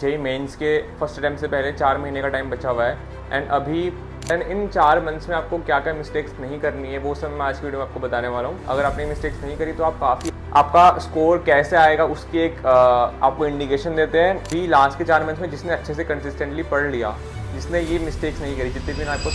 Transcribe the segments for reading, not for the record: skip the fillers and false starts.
JEE mains के first attempt से पहले 4 महीने का टाइम बचा हुआ है एंड इन 4 मंथ्स में आपको क्या क्या मिस्टेक्स नहीं करनी है वो सब मैं आज की वीडियो में आपको बताने वाला हूँ। अगर आपने मिस्टेक्स नहीं करी तो आप काफ़ी आपका स्कोर कैसे आएगा उसकी एक आपको इंडिकेशन देते हैं कि लास्ट के 4 मंथ्स में जिसने अच्छे से कंसिस्टेंटली पढ़ लिया, जिसने ये मिस्टेक्स नहीं करी, जितने भी आपको।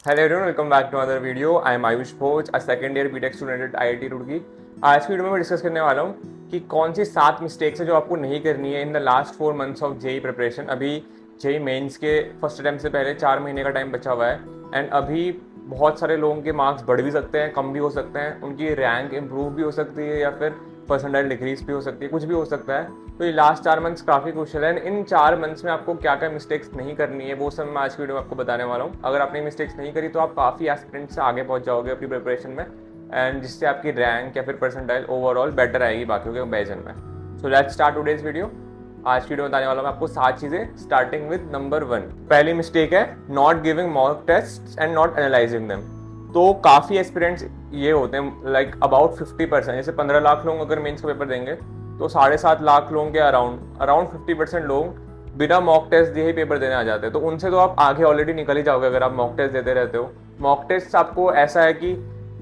Hello everyone, welcome back to other video. I am Ayush Bhoj, a second year BTech student at IIT Roorkee. आज की वीडियो में मैं डिस्कस करने वाला हूँ कि कौन सी 7 मिस्टेक्स है जो आपको नहीं करनी है in the last 4 months of JEE preparation. अभी जेई मेंस के फर्स्ट अटैम्प्ट से पहले 4 महीने का टाइम बचा हुआ है एंड अभी बहुत सारे लोगों के मार्क्स बढ़ भी सकते हैं, कम भी हो सकते हैं, उनकी रैंक इम्प्रूव भी हो सकती है या फिर परसेंटाइल डिक्रीज भी हो सकती है, कुछ भी हो सकता है। तो ये लास्ट 4 मंथ्स काफ़ी क्रूशियल है। इन 4 मंथ्स में आपको क्या क्या मिस्टेक्स नहीं करनी है वो सब मैं आज की वीडियो में आपको बताने वाला हूँ। अगर आपने मिस्टेक्स नहीं करी तो आप काफ़ी एस्पिरेंट से आगे पहुँच जाओगे अपनी प्रिपरेशन में एंड जिससे आपकी रैंक या फिर परसेंटाइल ओवरऑल बेटर आएगी बाकियों के कंपेरिजन में। So let's start today's video. आज की वीडियो बताने वाला हूँ आपको 7 चीज़ें, स्टार्टिंग विद नंबर 1। पहली मिस्टेक है not giving mock test and not analysing them. तो काफ़ी एस्पिरेंट्स ये होते हैं लाइक अबाउट 50%, जैसे 15 लाख लोग अगर मेंस का पेपर देंगे तो 7.5 लाख लोगों के अराउंड 50% लोग बिना मॉक टेस्ट दिए ही पेपर देने आ जाते हैं। तो उनसे तो आप आगे ऑलरेडी निकल ही जाओगे अगर आप मॉक टेस्ट देते रहते हो। मॉक टेस्ट आपको ऐसा है कि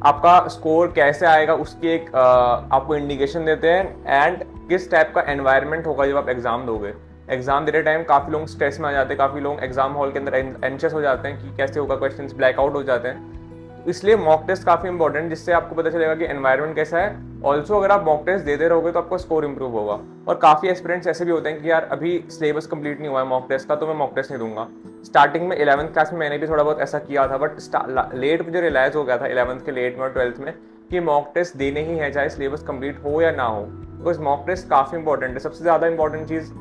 आपका स्कोर कैसे आएगा उसकी एक आपको इंडिकेशन देते हैं एंड किस टाइप का एनवायरनमेंट होगा जब आप एग्जाम दोगे। एग्जाम देते टाइम काफ़ी लोग स्ट्रेस में आ जाते हैं, काफ़ी लोग एग्जाम हॉल के अंदर एंशियस हो जाते हैं कि कैसे होगा, क्वेश्चंस ब्लैकआउट हो जाते हैं। इसलिए मॉक टेस्ट काफ़ी इंपॉर्टेंट, जिससे आपको पता चलेगा कि एनवायरनमेंट कैसा है। ऑल्सो अगर आप मॉक टेस्ट देते रहोगे तो आपका स्कोर इंप्रूव होगा। और काफ़ी एस्पिरेंट्स ऐसे भी होते हैं कि यार अभी सिलेबस कंप्लीट नहीं हुआ है मॉक टेस्ट का तो मैं मॉक टेस्ट नहीं दूंगा। स्टार्टिंग में 11th क्लास में मैंने भी थोड़ा बहुत ऐसा किया था, बट लेट मुझे रियलाइज हो गया था 11th के लेट में और 12th में कि मॉक टेस्ट देने ही है चाहे सिलेबस कंप्लीट हो या ना हो। बिकॉज मॉक टेस्ट काफ़ी इंपॉर्टेंट है। सबसे ज़्यादा इंपॉर्टेंट चीज़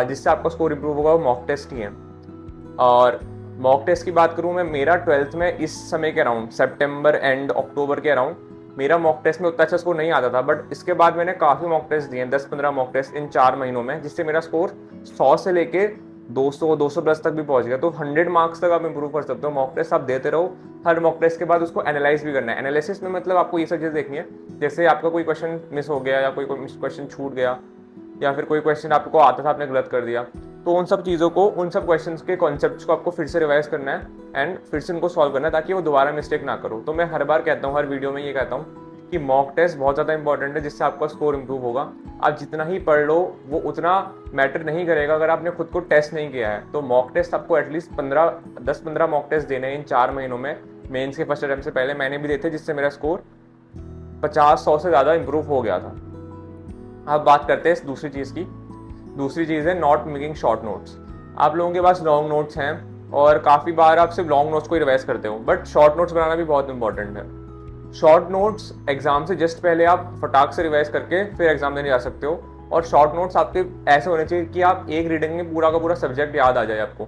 जिससे आपका स्कोर इंप्रूव होगा वो मॉक टेस्ट ही है। और मॉक टेस्ट की बात करूँ मैं, मेरा 12th में इस समय के अराउंड सितंबर एंड अक्टूबर के अराउंड मेरा मॉक टेस्ट में उतना अच्छा स्कोर नहीं आता था, बट इसके बाद मैंने काफ़ी मॉक टेस्ट दिए, 10-15 मॉक टेस्ट इन 4 महीनों में, जिससे मेरा स्कोर 100 से लेके 200+ तक भी पहुंच गया। तो 100 मार्क्स तक आप इंप्रूव कर सकते हो। मॉक टेस्ट आप देते रहो, हर मॉक टेस्ट के बाद उसको एनालाइज भी करना है। एनालिसिस में मतलब आपको ये सब चीज़ देखनी है, जैसे आपका कोई क्वेश्चन मिस हो गया या कोई क्वेश्चन छूट गया या फिर कोई क्वेश्चन आपको आता था आपने गलत कर दिया, तो उन सब चीज़ों को, उन सब क्वेश्चंस के कॉन्सेप्ट्स को आपको फिर से रिवाइज करना है एंड फिर से उनको सॉल्व करना है ताकि वो दोबारा मिस्टेक ना करो। तो मैं हर बार कहता हूँ, हर वीडियो में ये कहता हूँ कि मॉक टेस्ट बहुत ज़्यादा इंपॉर्टेंट है, जिससे आपका स्कोर इंप्रूव होगा। आप जितना ही पढ़ लो वो उतना मैटर नहीं करेगा अगर आपने खुद को टेस्ट नहीं किया है। तो मॉक टेस्ट आपको एटलीस्ट 10-15 मॉक टेस्ट देने हैं इन 4 महीनों में। मेंस के फर्स्ट अटेम्प्ट से पहले मैंने भी दिए थे, जिससे मेरा स्कोर 50-100 से ज़्यादा इंप्रूव हो गया था। अब बात करते हैं इस दूसरी चीज़ की। दूसरी चीज़ है नॉट मेकिंग शॉर्ट नोट्स। आप लोगों के पास लॉन्ग नोट्स हैं और काफ़ी बार आप सिर्फ लॉन्ग नोट्स को ही रिवाइज करते हो, बट शॉर्ट नोट्स बनाना भी बहुत इंपॉर्टेंट है। शॉर्ट नोट्स एग्जाम से जस्ट पहले आप फटाक से रिवाइज करके फिर एग्जाम देने जा सकते हो। और शॉर्ट नोट्स आपके ऐसे होने चाहिए कि आप एक रीडिंग में पूरा का पूरा सब्जेक्ट याद आ जाए आपको।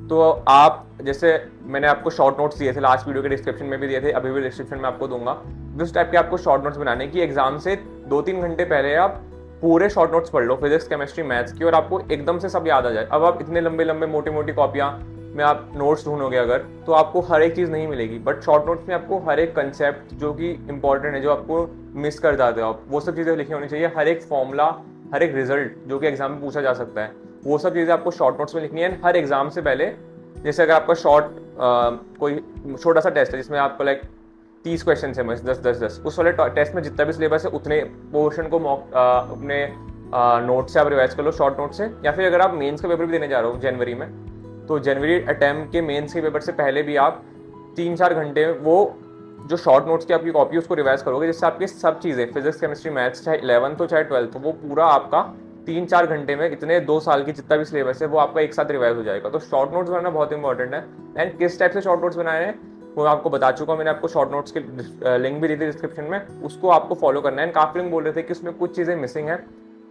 तो आप, जैसे मैंने आपको शॉर्ट नोट्स दिए थे, लास्ट वीडियो के डिस्क्रिप्शन में भी दिए थे, अभी भी डिस्क्रिप्शन में आपको दूंगा। उस टाइप के आपको शॉर्ट नोट्स बनाने की एग्जाम से 2-3 घंटे पहले आप पूरे शॉर्ट नोट्स पढ़ लो, फिजिक्स, केमिस्ट्री, मैथ्स की, और आपको एकदम से सब याद आ जाए। अब आप इतने लंबे लंबे मोटी मोटी कॉपियाँ में आप नोट्स ढूंढोगे अगर, तो आपको हर एक चीज़ नहीं मिलेगी। बट शॉर्ट नोट्स में आपको हर एक कंसेप्ट जो कि इंपॉर्टेंट है, जो आपको मिस कर जाते हो आप, वो सब चीज़ें लिखी होनी चाहिए। हर एक फॉर्मूला, हर एक रिजल्ट जो कि एग्जाम में पूछा जा सकता है, वो सब चीज़ें आपको शॉर्ट नोट्स में लिखनी है हर एग्जाम से पहले। जैसे अगर आपका कोई छोटा सा टेस्ट है जिसमें आपको लाइक 30 क्वेश्चन है, 10-10-10, उस वाले टेस्ट में जितना भी सिलेबस है उतने पोर्शन को अपने नोट से आप रिवाइज कर लो, शॉर्ट नोट से। या फिर अगर आप मेंस का पेपर भी देने जा रहे हो जनवरी में, तो जनवरी अटेम्प्ट के मेंस के पेपर से पहले भी आप 3-4 घंटे वो जो शॉर्ट नोट्स की आपकी कॉपी उसको रिवाइज करोगे, जिससे आपकी सब चीज़ें, फिजिक्स, केमिस्ट्री, मैथ्स, चाहे 11th हो चाहे 12th हो, वो पूरा आपका 3-4 घंटे में, इतने 2 साल की जितना भी सिलेबस है वो आपका एक साथ रिवाइज हो जाएगा। तो शॉर्ट नोट्स बनाना बहुत इंपॉर्टेंट है। एंड किस टाइप से शॉर्ट नोट्स बनाए हैं वो मैं आपको बता चुका हूँ। मैंने आपको शॉर्ट नोट्स के लिंक भी दी थी डिस्क्रिप्शन में, उसको आपको फॉलो करना है। काफ़ी लोग बोल रहे थे कि उसमें कुछ चीज़ें मिसिंग है,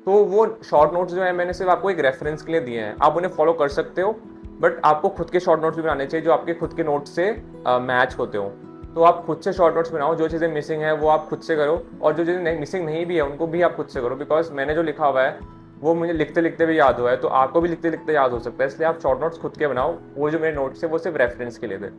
तो वो शॉर्ट नोट्स जो है मैंने सिर्फ आपको एक रेफरेंस के लिए दिए हैं, आप उन्हें फॉलो कर सकते हो, बट आपको खुद के शॉर्ट नोट्स भी बनाने चाहिए जो आपके खुद के नोट्स से मैच होते हो। तो आप खुद से शॉर्ट नोट्स बनाओ, जो चीज़ें मिसिंग है वो आप खुद से करो, और जो चीज़ें मिसिंग नहीं भी है उनको भी आप खुद से करो। बिकॉज मैंने जो लिखा हुआ है वो मुझे लिखते लिखते भी याद हुआ है, तो आपको भी लिखते लिखते याद हो सकता है। इसलिए आप शॉर्ट नोट्स खुद के बनाओ, वो जो मेरे नोट्स है वो सिर्फ रेफरेंस के लिए थे।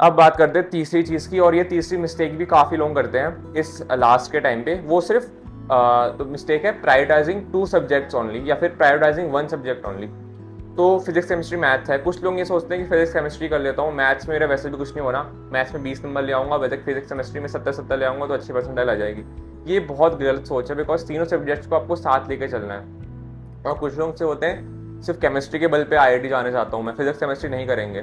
अब बात करते हैं तीसरी चीज़ की, और ये तीसरी मिस्टेक भी काफ़ी लोग करते हैं इस लास्ट के टाइम पे। वो सिर्फ तो मिस्टेक है प्रायोरिटाइजिंग 2 सब्जेक्ट्स ओनली या फिर प्रायोरिटाइजिंग 1 सब्जेक्ट ओनली। तो फिजिक्स केमिस्ट्री मैथ्स है, कुछ लोग ये सोचते हैं कि फिजिक्स केमिस्ट्री कर लेता हूँ, मैथ्स में मेरा वैसे भी कुछ नहीं होना, मैथ्स में 20 नंबर ले आऊँगा, वैसे फिजिक्स केमिस्ट्री में 70 ले आऊँगा तो अच्छी परसेंटाइल आ जाएगी। ये बहुत गलत सोच है, बिकॉज तीनों सब्जेक्ट्स को आपको साथ लेके चलना है। और कुछ लोग से होते हैं सिर्फ केमिस्ट्री के बल पे IIT जाने चाहता हूँ मैं, फिजिक्स केमिस्ट्री नहीं करेंगे।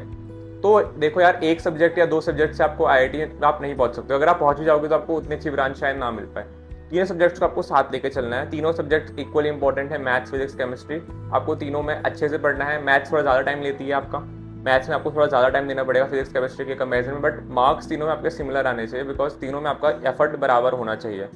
तो देखो यार, एक सब्जेक्ट या 2 सब्जेक्ट से आपको IIT आप नहीं पहुंच सकते, अगर आप पहुंच भी जाओगे तो आपको उतनी अच्छी ब्रांच शायद ना मिल पाए। तीनों सब्जेक्ट्स को आपको साथ लेके चलना है, तीनों सब्जेक्ट इक्वली इंपॉर्टेंट है, मैथ्स फिजिक्स केमिस्ट्री, आपको तीनों में अच्छे से पढ़ना है। मैथ्स थोड़ा ज़्यादा टाइम लेती है आपका, मैथ्स में आपको थोड़ा ज़्यादा टाइम देना पड़ेगा फिजिक्स केमिस्ट्री के कंपेरिजन में, बट मार्क्स तीनों में आपके सिमिलर आने चाहिए, बिकॉज तीनों में आपका एफर्ट बराबर होना चाहिए।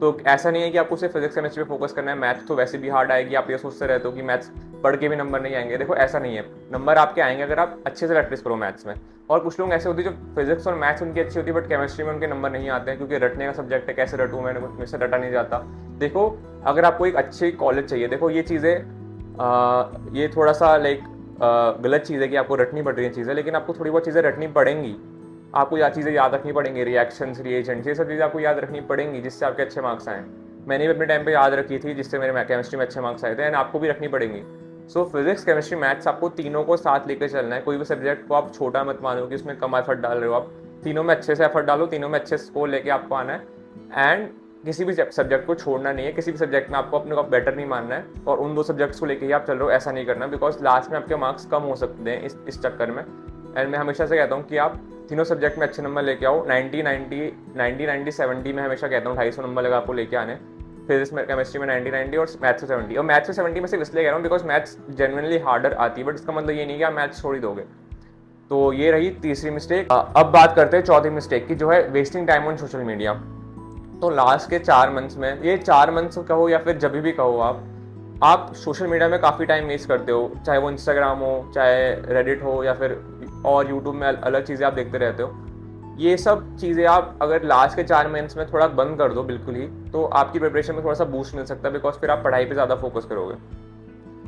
तो ऐसा नहीं है कि आपको सिर्फ फिजिक्स केमिस्ट्री पे फोकस करना है, मैथ्स तो वैसे भी हार्ड आएगी, आप ये सोचते रहते हो कि मैथ्स पढ़ के भी नंबर नहीं आएंगे। देखो ऐसा नहीं है, नंबर आपके आएंगे अगर आप अच्छे से प्रैक्टिस करो मैथ्स में। और कुछ लोग ऐसे होते हैं जो फिजिक्स और मैथ्स उनकी अच्छी होती है बट केमिस्ट्री में उनके नंबर नहीं आते हैं, क्योंकि रटने का सब्जेक्ट है, कैसे रटूँ मैंने, मुझसे से रटा नहीं जाता। देखो अगर आपको एक अच्छी कॉलेज चाहिए, देखो ये चीज़ें ये थोड़ा सा लाइक गलत चीज़ है कि आपको रटनी पड़ रही है चीज़ें, लेकिन आपको थोड़ी बहुत चीज़ें रटनी पड़ेंगी, आपको यह चीज़ें याद रखनी पड़ेंगी, रिएक्शंस, रिएजेंट्स, ये सब चीज़ें आपको याद रखनी पड़ेंगी जिससे आपके अच्छे मार्क्स आएँ। मैंने भी अपने टाइम पे याद रखी थी जिससे मेरे केमिस्ट्री में अच्छे मार्क्स आए थे, एंड आपको भी रखनी पड़ेंगी। सो फिजिक्स केमिस्ट्री मैथ्स आपको तीनों को साथ लेकर चलना है, कोई भी सब्जेक्ट को आप छोटा मत मानो कि उसमें कम एफर्ट डाल रहे हो, आप तीनों में अच्छे से एफर्ट डालो, तीनों में अच्छे स्कोर लेके आपको आना है, एंड किसी भी सब्जेक्ट को छोड़ना नहीं है, किसी भी सब्जेक्ट में आपको अपने को बेटर नहीं मानना है और उन 2 सब्जेक्ट्स को लेके ही आप चल रहे हो, ऐसा नहीं करना, बिकॉज लास्ट में आपके मार्क्स कम हो सकते हैं इस चक्कर में। एंड मैं हमेशा से कहता हूँ कि आप तीनों सब्जेक्ट में अच्छे नंबर लेके आओ, 90 70 में हमेशा कहता हूँ 250 नंबर लगा आपको लेके आने, फिजिक्स में केमिस्ट्री में 90 और मैथ्स में 70। और मैथ्स में 70 में सिर्फ इसलिए कह रहा हूँ बिकॉज मैथ्स जेन्युइनली हार्डर आती है, बट इसका मतलब ये नहीं कि आप मैथ्स छोड़ ही दोगे। तो ये रही तीसरी मिस्टेक। अब बात करते हैं चौथी मिस्टेक की, जो है wasting time on social media. तो लास्ट के 4 मंथ्स में, ये 4 मंथ्स कहो या फिर जब भी कहो, आप सोशल मीडिया में काफ़ी टाइम वेस्ट करते हो, चाहे वो इंस्टाग्राम हो, चाहे रेडिट हो, या फिर और यूट्यूब में अलग चीज़ें आप देखते रहते हो। ये सब चीज़ें आप अगर लास्ट के 4 मंथ्स में थोड़ा बंद कर दो बिल्कुल ही, तो आपकी प्रिपरेशन में थोड़ा सा बूस्ट मिल सकता है, बिकॉज फिर आप पढ़ाई पे ज़्यादा फोकस करोगे।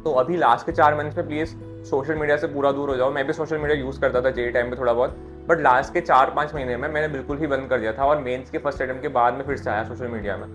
तो अभी लास्ट के 4 मंथ्स में प्लीज़ सोशल मीडिया से पूरा दूर हो जाओ। मैं भी सोशल मीडिया यूज़ करता था जेई टाइम पे थोड़ा बहुत, बट लास्ट के 4-5 महीने में मैंने बिल्कुल ही बंद कर दिया था, और मेंस के फर्स्ट अटेम्प्ट के बाद में फिर से आया सोशल मीडिया में।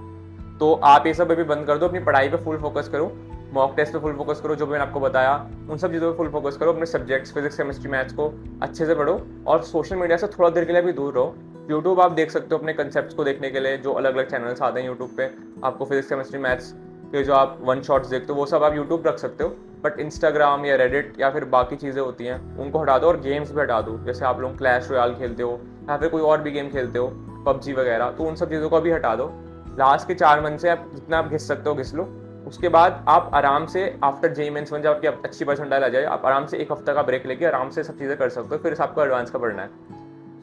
तो आप ये सब अभी बंद कर दो, अपनी पढ़ाई पे फुल फोकस करो, मॉक टेस्ट पे फुल फोकस करो, जो मैंने आपको बताया उन सब चीज़ों पे फुल फोकस करो, अपने सब्जेक्ट्स फिजिक्स केमिस्ट्री मैथ्स को अच्छे से पढ़ो, और सोशल मीडिया से थोड़ा देर के लिए भी दूर रहो। यूट्यूब आप देख सकते हो अपने कंसेप्ट्स को देखने के लिए, जो अलग अलग चैनल्स आते हैं यूट्यूब पे, आपको फिजिक्स केमिस्ट्री मैथ्स के जो आप 1 शॉट्स देखते हो वो सब आप यूट्यूब रख सकते हो, बट इंस्टाग्राम या रेडिट या फिर बाकी चीज़ें होती हैं उनको हटा दो, और गेम्स भी हटा दो। जैसे आप लोग क्लैश रॉयल खेलते हो या फिर कोई और भी गेम खेलते हो, PUBG वगैरह, तो उन सब चीज़ों को भी हटा दो। लास्ट के 4 मंथ से आप जितना आप घिस सकते हो घिस लो। उसके बाद आप आराम से आफ्टर जेईई मेंस जब आपकी अच्छी परसेंटाइल आ जाए, आप आराम से 1 हफ्ता का ब्रेक लेके आराम से सब चीज़ें कर सकते हो, फिर आपको एडवांस का पढ़ना है।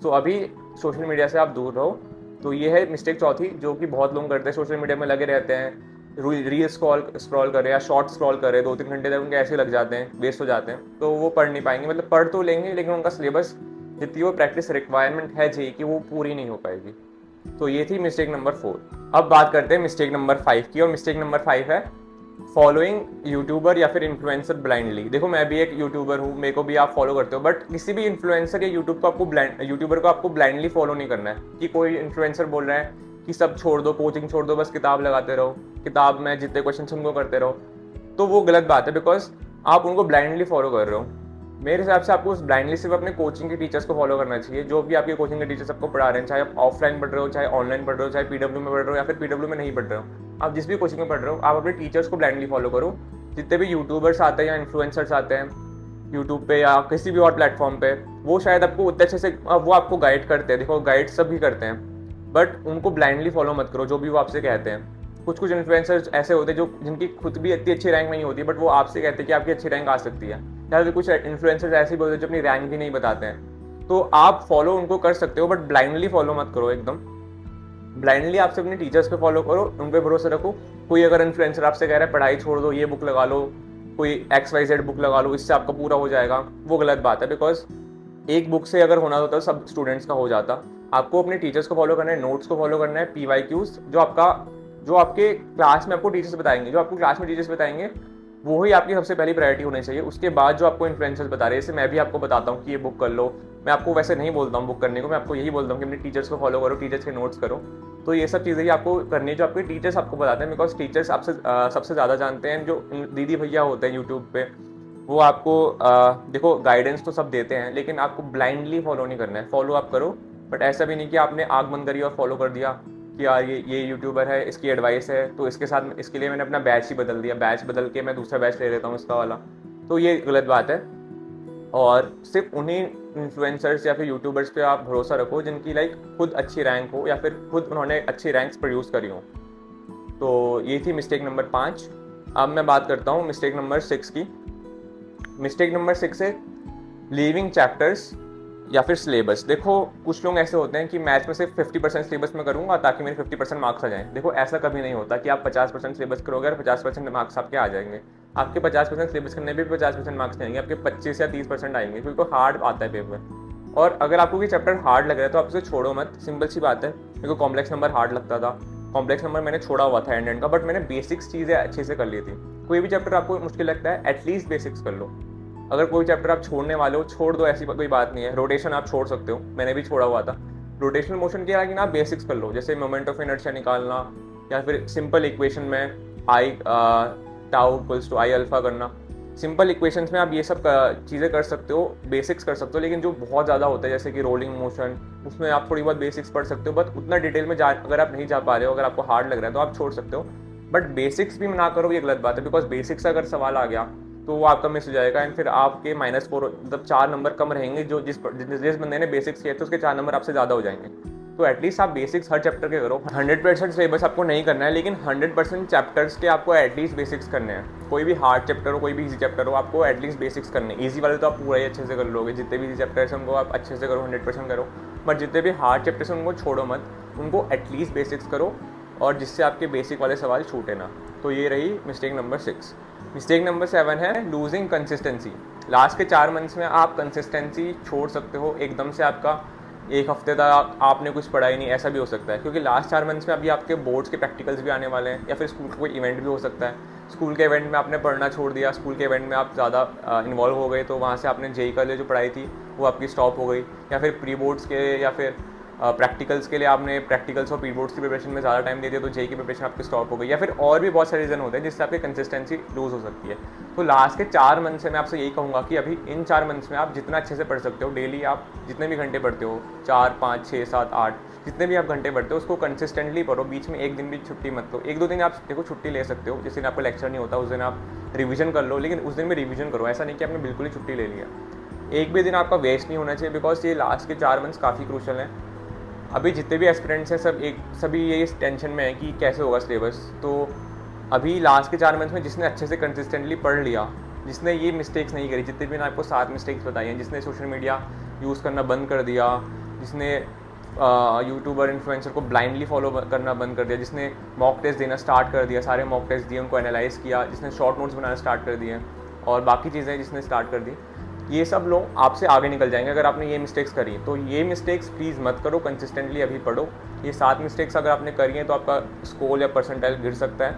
तो अभी सोशल मीडिया से आप दूर रहो। तो ये है मिस्टेक चौथी, जो कि बहुत लोग करते हैं, सोशल मीडिया में लगे रहते हैं, रील स्क्रॉल कर रहे हैं या शॉर्ट स्क्रॉल कर रहे हैं, 2-3 घंटे तक उनके ऐसे लग जाते हैं, वेस्ट हो जाते हैं, तो वो पढ़ नहीं पाएंगे। मतलब पढ़ तो लेंगे लेकिन उनका सिलेबस जितनी वो प्रैक्टिस रिक्वायरमेंट है जेईई की वो पूरी नहीं हो पाएगी। तो ये थी मिस्टेक नंबर 4। अब बात करते हैं मिस्टेक नंबर 5 की, और मिस्टेक नंबर 5 है फॉलोइंग यूट्यूबर या फिर इन्फ्लुएंसर ब्लाइंडली। देखो मैं भी एक यूट्यूबर हूँ, मेरे को भी आप फॉलो करते हो, बट किसी भी इन्फ्लुएंसर या यूट्यूबर को आपको ब्लाइंडली फॉलो नहीं करना है। कि कोई इन्फ्लुएंसर बोल रहा है कि सब छोड़ दो, कोचिंग छोड़ दो, बस किताब लगाते रहो, किताब में जितने क्वेश्चन उनको करते रहो, तो वो गलत बात है, बिकॉज आप उनको ब्लाइंडली फॉलो कर रहे हो। मेरे हिसाब से आपको ब्लाइंडली सिर्फ अपने कोचिंग के टीचर्स को फॉलो करना चाहिए, जो भी आपके कोचिंग के टीचर्स आपको पढ़ा रहे हैं, चाहे आप ऑफलाइन पढ़ रहे हो, चाहे ऑनलाइन पढ़ रहे हो, चाहे पीडब्ल्यू में पढ़ रहे हो या फिर पीडब्ल्यू में नहीं पढ़ रहे हो, आप जिस भी कोचिंग में पढ़ रहे हो, आप अपने टीचर्स को ब्लाइंडली फॉलो करो। जितने भी यूट्यूबर्स आते हैं या इन्फ्लुएंसर्स आते हैं यूट्यूब पे या किसी भी और प्लेटफॉर्म पे, वो शायद आपको उतने अच्छे से वो आपको गाइड करते हैं, देखो गाइड सब भी करते हैं, बट उनको ब्लाइंडली फॉलो मत करो जो भी वो आपसे कहते हैं। कुछ इन्फ्लुएंसर्स ऐसे होते हैं जो जिनकी खुद भी इतनी अच्छी रैंक नहीं होती, बट वो आपसे कहते हैं कि आपकी अच्छी रैंक आ सकती है, या फिर कुछ इन्फ्लुएंसर्स ऐसे भी होते हैं जो अपनी रैंक भी नहीं बताते हैं। तो आप फॉलो उनको कर सकते हो, बट ब्लाइंडली फॉलो मत करो एकदम। ब्लाइंडली आपसे अपने टीचर्स पे फॉलो करो, उन पे भरोसा रखो। कोई अगर इन्फ्लुएंसर आपसे कह रहा है पढ़ाई छोड़ दो, ये बुक लगा लो, कोई XYZ बुक लगा लो, इससे आपका पूरा हो जाएगा, वो गलत बात है, बिकॉज एक बुक से अगर होना होता तो सब स्टूडेंट्स का हो जाता। आपको अपने टीचर्स को फॉलो करना है, नोट्स को फॉलो करना है, PYQs जो आपके क्लास में आपको टीचर्स बताएंगे, जो आपको क्लास में टीचर्स बताएंगे वो ही आपकी सबसे पहली प्रायोरिटी होनी चाहिए। उसके बाद जो आपको इन्फ्लुएंसर्स बता रहे हैं, जैसे मैं भी आपको बताता हूँ कि ये बुक कर लो, मैं आपको वैसे नहीं बोलता हूँ बुक करने को, मैं आपको यही बोलता हूँ कि अपने टीचर्स को फॉलो करो, टीचर्स के नोट्स करो, तो ये सब चीज़ें ही आपको करनी है जो आपके टीचर्स आपको बताते हैं, बिकॉज टीचर्स आपसे सबसे ज़्यादा जानते हैं। जो दीदी भैया होते हैं यूट्यूब पे, वो आपको देखो गाइडेंस तो सब देते हैं, लेकिन आपको ब्लाइंडली फॉलो नहीं करना है। फॉलो आप करो, बट ऐसा भी नहीं कि आपने आँख बंद करी और फॉलो कर दिया कि यार ये यूट्यूबर है, इसकी एडवाइस है तो इसके साथ, इसके लिए मैंने अपना बैच ही बदल दिया, बैच बदल के मैं दूसरा बैच ले लेता हूँ इसका वाला। तो ये गलत बात है। और सिर्फ उन्हीं इन्फ्लुएंसर्स या फिर यूट्यूबर्स पे आप भरोसा रखो जिनकी खुद अच्छी रैंक हो या फिर खुद उन्होंने अच्छी रैंक्स प्रोड्यूस करी हो। तो ये थी मिस्टेक नंबर 5। अब मैं बात करता हूँ मिस्टेक नंबर 6 की। मिस्टेक नंबर 6 है लीविंग चैप्टर्स या फिर सिलेबस। देखो कुछ लोग ऐसे होते हैं कि मैथ्स में सिर्फ 50% सिलेबस में करूँगा ताकि मेरे 50% मार्क्स आ जाएं। देखो ऐसा कभी नहीं होता कि आप 50% सिलेबस करोगे और 50% मार्क्स आपके आ जाएंगे। आपके 50% सिलेबस करने भी 50% मार्क्स नहीं आएंगे, आपके 25 या 30% आएंगे, क्योंकि हार्ड आता है पेपर। और अगर आपको ये चैप्टर हार्ड लग रहा है तो आप उसे छोड़ो मत, सिंपल सी बात है। मेरे को कॉम्प्लेक्स नंबर हार्ड लगता था, कॉम्प्लेक्स नंबर मैंने छोड़ा हुआ था एंड का, बट मैंने बेसिक्स चीज़ें अच्छे से कर ली थी। कोई भी चैप्टर आपको मुश्किल लगता है, एटलीस्ट बेसिक्स कर लो। अगर कोई चैप्टर आप छोड़ने वाले हो, छोड़ दो, ऐसी कोई बात नहीं है। रोटेशन आप छोड़ सकते हो, मैंने भी छोड़ा हुआ था। रोटेशनल मोशन क्या है कि ना, बेसिक्स कर लो, जैसे मोमेंट ऑफ इनर्शिया निकालना, या फिर सिंपल इक्वेशन में I tau equals to I alpha करना। सिंपल इक्वेशंस में आप ये सब चीज़ें कर सकते हो, बेसिक्स कर सकते हो। लेकिन जो बहुत ज़्यादा होता है जैसे कि रोलिंग मोशन, उसमें आप थोड़ी बहुत बेसिक्स पढ़ सकते हो, बट उतना डिटेल में अगर आप नहीं जा पा रहे हो, अगर आपको हार्ड लग रहा है तो आप छोड़ सकते हो। बट बेसिक्स भी ना करो, ये गलत बात है, बिकॉज बेसिक्स अगर सवाल आ गया तो वो आपका मिस हो जाएगा एंड फिर आपके -4 मतलब 4 नंबर कम रहेंगे। जो जिस बंदे ने बेसिक्स किए थे उसके 4 नंबर आपसे ज़्यादा हो जाएंगे। तो एटलीस्ट आप बेसिक्स हर चैप्टर के करो। 100% सिलेबस आपको नहीं करना है, लेकिन 100% चैप्टर्स के आपको एटलीस्ट बेसिक्स करने हैं। कोई भी हार्ड चैप्टर हो, कोई भी ईजी चैप्टर हो, आपको एटलीस्ट बेसिक्स करने हैं। ईजी वाले तो आप पूरा ही अच्छे से कर लोगे, जितने भी ईजी चैप्टर्स हैं उनको आप अच्छे से करो, 100% करो। बट जितने भी हार्ड चैप्टर्स हैं उनको छोड़ो मत, उनको एटलीस्ट बेसिक्स करो, और जिससे आपके बेसिक वाले सवाल छूटे ना। तो ये रही मिस्टेक नंबर 6। मिस्टेक नंबर 7 है लूजिंग कंसिस्टेंसी। लास्ट के 4 मंथ्स में आप कंसिस्टेंसी छोड़ सकते हो। एकदम से आपका एक हफ्ते तक आपने कुछ पढ़ा ही नहीं, ऐसा भी हो सकता है, क्योंकि लास्ट 4 मंथ्स में अभी आपके बोर्ड्स के प्रैक्टिकल्स भी आने वाले हैं, या फिर स्कूल का कोई इवेंट भी हो सकता है। स्कूल के इवेंट में आपने पढ़ना छोड़ दिया, स्कूल के इवेंट में आप ज़्यादा इन्वॉल्व हो गए, तो वहाँ से आपने जेईई के लिए जो पढ़ाई थी वो आपकी स्टॉप हो गई, या फिर प्री बोर्ड्स के या फिर प्रैक्टिकल्स के लिए आपने प्रैक्टिकल्स और प्री बोर्ड्स की प्रिपरेशन में ज़्यादा टाइम दे दिया, तो जेईई की प्रिपरेशन आपकी स्टॉप हो गई, या फिर और भी बहुत सारे रीज़न होते हैं जिससे आपकी कंसिस्टेंसी लूज़ हो सकती है। तो लास्ट के 4 मंथ से मैं आपसे यही कहूँगा कि अभी इन 4 मंथ्स में आप जितना अच्छे से पढ़ सकते हो, डेली आप जितने भी घंटे पढ़ते हो, 4, 5, 6, 7, 8 जितने भी आप घंटे पढ़ते हो, उसको कंसिस्टेंटली पढ़ो। बीच में एक दिन भी छुट्टी मत लो। 1-2 दिन आप देखो छुट्टी ले सकते हो, जिस दिन आपको लेक्चर नहीं होता उस दिन आप रिवीजन कर लो, लेकिन उस दिन भी रिवीजन करो। ऐसा नहीं कि आपने बिल्कुल ही छुट्टी ले लिया। एक भी दिन आपका वेस्ट नहीं होना चाहिए, बिकॉज ये लास्ट के 4 मंथ्स काफ़ी क्रूशल हैं। अभी जितने भी एस्पिरेंट्स हैं सभी ये टेंशन में है कि कैसे होगा सिलेबस। तो अभी लास्ट के 4 मंथ्स में जिसने अच्छे से कंसिस्टेंटली पढ़ लिया, जिसने ये मिस्टेक्स नहीं करी, जितने भी मैंने आपको 7 मिस्टेक्स बताई हैं, जिसने सोशल मीडिया यूज़ करना बंद कर दिया, जिसने यूट्यूबर इन्फ्लुएंसर को ब्लाइंडली फॉलो करना बंद कर दिया, जिसने मॉक टेस्ट देना स्टार्ट कर दिया, सारे मॉक टेस्ट दिए, उनको एनालाइज़ किया, जिसने शॉर्ट नोट्स बनाना स्टार्ट कर दिए और बाकी चीज़ें जिसने स्टार्ट कर दी, ये सब लोग आपसे आगे निकल जाएंगे अगर आपने ये मिस्टेक्स करी। तो ये मिस्टेक्स प्लीज़ मत करो, कंसिस्टेंटली अभी पढ़ो। ये 7 मिस्टेक्स अगर आपने करी हैं तो आपका स्कोर या परसेंटाइल गिर सकता है,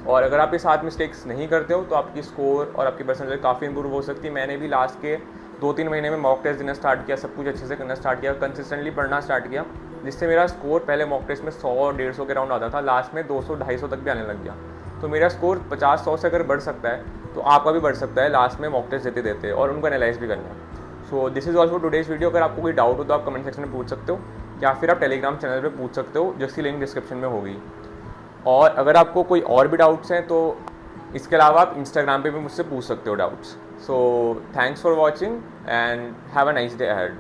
और अगर आप ये 7 मिस्टेक्स नहीं करते हो तो आपकी स्कोर और आपकी परसेंटाइल काफ़ी इंप्रूव हो सकती है। मैंने भी लास्ट के 2-3 महीने में मॉक टेस्ट देना स्टार्ट किया, सब कुछ अच्छे से करना स्टार्ट किया, कंसिस्टेंटली पढ़ना स्टार्ट किया, जिससे मेरा स्कोर पहले मॉक टेस्ट में 100-150 के राउंड आता था, लास्ट में 200-250 तक भी आने लग गया। तो मेरा स्कोर 50-100 से अगर बढ़ सकता है तो आपका भी बढ़ सकता है लास्ट में मॉक टेस्ट देते देते, और उनको एनालाइज भी करना है। So this is all for today's video. अगर आपको कोई डाउट हो तो आप कमेंट सेक्शन में पूछ सकते हो, या फिर आप टेलीग्राम चैनल पे पूछ सकते हो, जिसकी लिंक डिस्क्रिप्शन में होगी। और अगर आपको कोई और भी डाउट्स हैं तो इसके अलावा आप इंस्टाग्राम पे भी मुझसे पूछ सकते हो doubts. So thanks for watching and have a nice day ahead.